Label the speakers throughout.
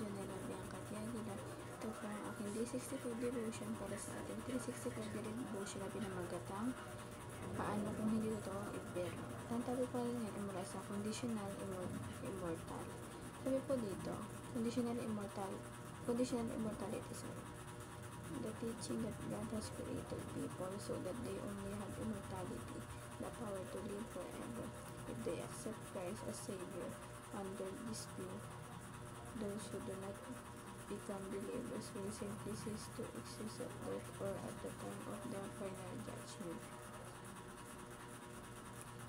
Speaker 1: Janela Bianca Tiaguila. Ito po ang aking Day 65 devotion para sa ating 365 devotion na pinamagatang paano kung hindi totoo ang impyerno. Ang tabi pa rin yan ay mula sa conditional immortal. Sabi po dito, conditional immortality, sorry. The teaching that God has created people so that they only have immortality, the power to live forever. If they accept Christ as Savior, under this view, those who do not become believers will simply cease to exist at death or at the time of the final judgment.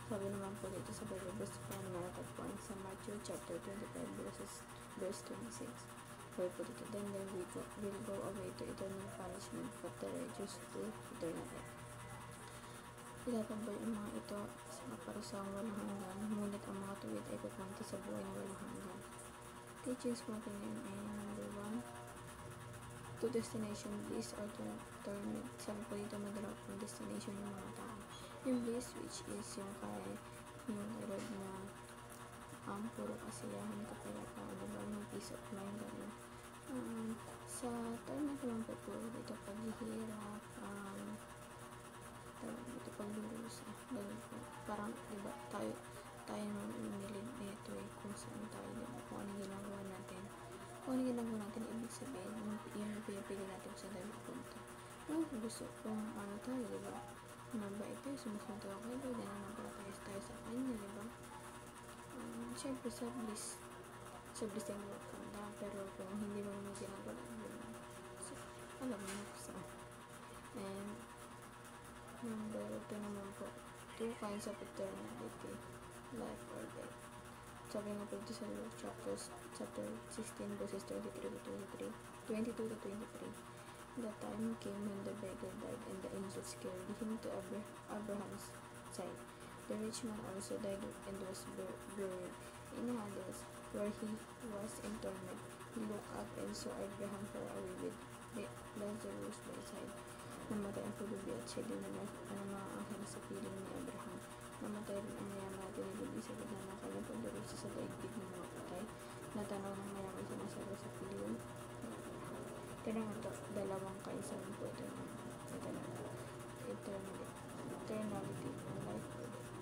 Speaker 1: Sabi naman po dito sa Bible verse po na natagpuan sa Matthew chapter 25 verse 26. Sabi po dito, then they will go away to eternal punishment, but the righteous to eternal life. Itatambay ang mga ito sa kaparusang walang hanggan, ngunit ang mga tuwid ay pupunta sa buhay na walang hanggan. Teachings po natin ngayon ay number 1, to destination bliss or to torment. Sabi po dito, madala po destination yung mga tao. Yung bliss, which is yung kay Lord na puro kasiyahan, kapayapaan, yung peace of mind, gano'n. Sa torment naman po dito, paghihirap, ito pagdurusa, gano'n po. Parang, diba, tayo naman umilid nito kung saan tayo, diba, kung anong ginagawa natin. Kung anong ginagawa natin, ibig sabihin, yung pinapili natin sa dami punta. Gusto kung ano tayo, diba? Mabait tayo, sumusunod tayo kay Lord, nananampalataya tayo sa Kanya, diba? Siyempre, sa bliss yung magkanda, pero kung hindi mo naman ginagawa, so, alam mo na sa. And, number 2 naman po, 2 kinds of eternality, life or death. Sabi nga po dito sa Luke chapter 16 verses 22 to 23. The time came when the beggar died and the angels carried him to Abraham's side. The rich man also died and was buried in Hades, where he was in torment. He looked up and saw Abraham far away with Lazarus by his side. Namatay ang pulubi at siya din na mga anghel sa piling ni Abraham. Namatay rin ang mayaman at tinilibig sa gitna ng kanyang pagdarusa sa daigdig ng mga patay. Natanaw ng mayaman sa masara sa piling. Kaya nga dalawang kaisahan po ito ng eternality ng life or death.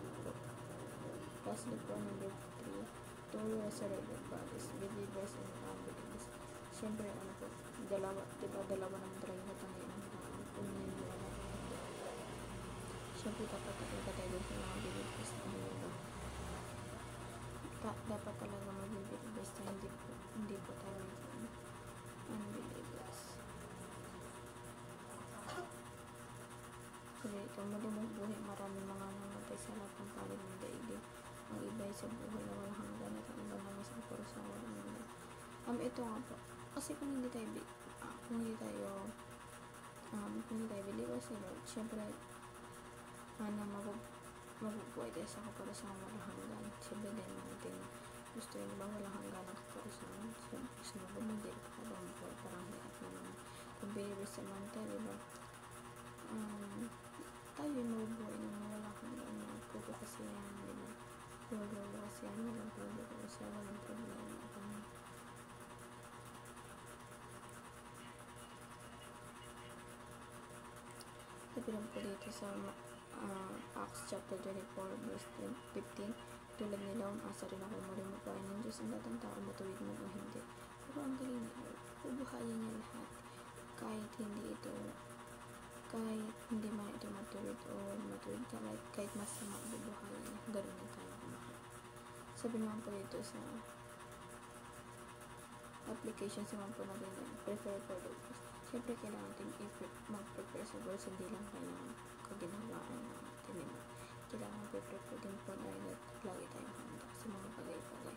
Speaker 1: Lastly po, number 3, two resurrected bodies, believers and unbelievers. Siyempre, ano po, dalawa naman talaga katangian ng tao kung naniniwala ko. Siyempre, dapat tayo din sa mga believers na halaga. Dapat talaga maging believers na hindi po tayo unbelievers. Kasi ito, malumang buhay, maraming mga namatay sa lahat ng palig ng daigdig. Ang iba ay sa buhay na walang hanggan at ang iba naman sa parusang walang hanggan. Ito nga po, kasi kung hindi tayo believers sa Lord, syempre, mabubuhay tayo sa kaparusang walang hanggan. Syempre din natin gusto yun ba walang hanggan ang kaparusang. Gusto mo ba hindi ka pa bang buhay, parang hirap naman. Kung believers naman tayo, diba, tayo yung mabubuhay ng walang hanggan na puro kasiyahan, diba? Puro kasiyahan, walang problema. Sabi lang po dito sa Acts chapter 24 verse 15, tulad nila umasa rin ako marimupain ng Diyos ang datang tao matuwid mo o hindi. Pero ang galing ni Lord, bubuhayin niya lahat kahit hindi man ito matuwid o matuwid ka, kahit masama bubuhayin niya, ganoon na tayo kumahal. Sabi naman po dito sa application sa mga po natin prepare for the worst. Siyempre, kailangan natin mag-prepare sa worst, hindi lang kailangan kaginawaan natin, diba? Kailangan prepare din po dahil lagi tayong handa sa mga bagay-bagay.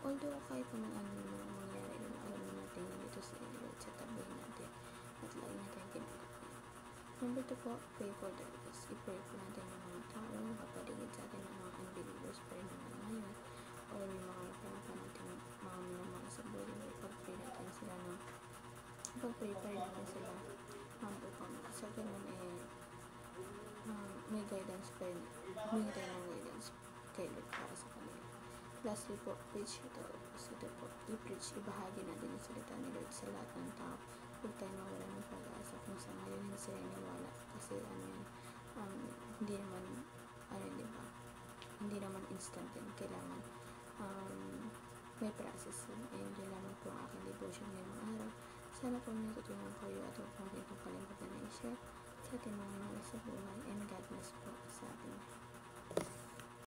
Speaker 1: Although, kahit naman ano yung mangyari, alam natin na dito sa Lord sa tabi natin at lagi natin ginagawa. Number 2 po, pray for the worst. I-pray po natin yung mga tao, nakapaligid sa atin ng mga unbelievers pa rin naman ngayon. O yung mga napanapan natin mga minamahal sa buhay, pag-pray natin sila ng pag-pray pa rin natin sila upang sa ganun may guidance pa rin, humingi tayo ng guidance kay Lord para sa kanila. Lastly po, preach ito. Ito po, i-preach, ibahagi natin yung salita ni Lord sa lahat ng tao. Huwag tayo mawala ng pag-asa kung saan ngayon hindi sila niwala. Kasi hindi naman, diba? Hindi naman instant yan. Kailangan, may process yun. Ayun din lamang po ang aking devotion ngayong araw. Sana po natutunan ko kayo at huwag po itong kalimutan na i-share sa ating mga mahal sa buhay. And God bless po sa ating